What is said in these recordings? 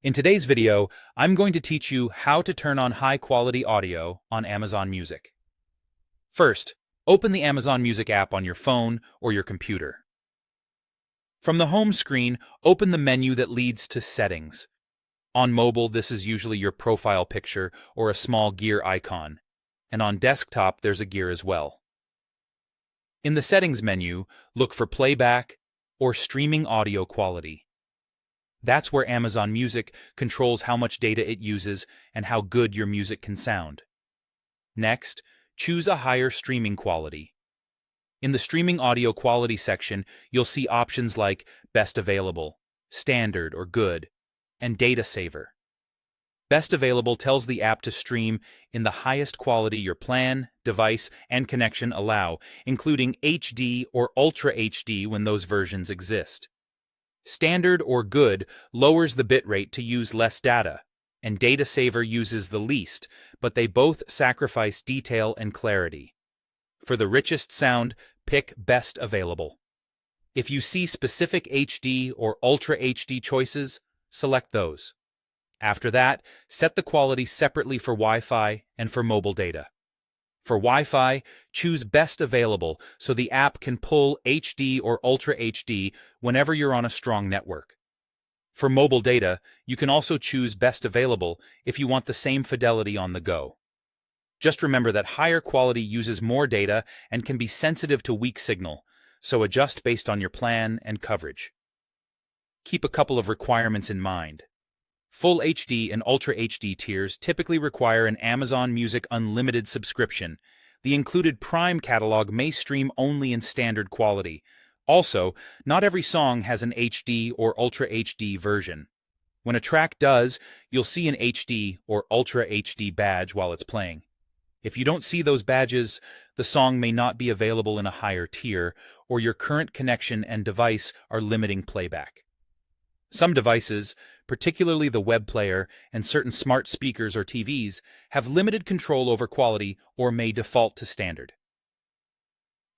In today's video, I'm going to teach you how to turn on high-quality audio on Amazon Music. First, open the Amazon Music app on your phone or your computer. From the home screen, open the menu that leads to Settings. On mobile, this is usually your profile picture or a small gear icon, and on desktop, there's a gear as well. In the Settings menu, look for Playback or Streaming Audio Quality. That's where Amazon Music controls how much data it uses and how good your music can sound. Next, choose a higher streaming quality. In the Streaming Audio Quality section, you'll see options like Best Available, Standard or Good, and Data Saver. Best Available tells the app to stream in the highest quality your plan, device, and connection allow, including HD or Ultra HD when those versions exist. Standard or Good lowers the bitrate to use less data, and Data Saver uses the least, but they both sacrifice detail and clarity. For the richest sound, pick Best Available. If you see specific HD or Ultra HD choices, select those. After that, set the quality separately for Wi-Fi and for mobile data. For Wi-Fi, choose Best Available so the app can pull HD or Ultra HD whenever you're on a strong network. For mobile data, you can also choose Best Available if you want the same fidelity on the go. Just remember that higher quality uses more data and can be sensitive to weak signal, so adjust based on your plan and coverage. Keep a couple of requirements in mind. Full HD and Ultra HD tiers typically require an Amazon Music Unlimited subscription. The included Prime catalog may stream only in standard quality. Also, not every song has an HD or Ultra HD version. When a track does, you'll see an HD or Ultra HD badge while it's playing. If you don't see those badges, the song may not be available in a higher tier, or your current connection and device are limiting playback. Some devices, particularly the web player and certain smart speakers or TVs, have limited control over quality or may default to standard.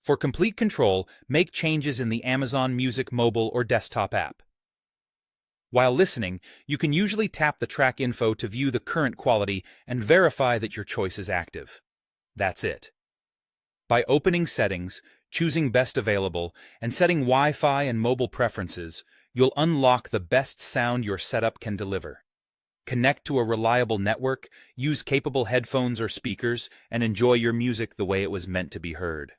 For complete control, make changes in the Amazon Music mobile or desktop app. While listening, you can usually tap the track info to view the current quality and verify that your choice is active. That's it. By opening Settings, choosing Best Available, and setting Wi-Fi and mobile preferences, you'll unlock the best sound your setup can deliver. Connect to a reliable network, use capable headphones or speakers, and enjoy your music the way it was meant to be heard.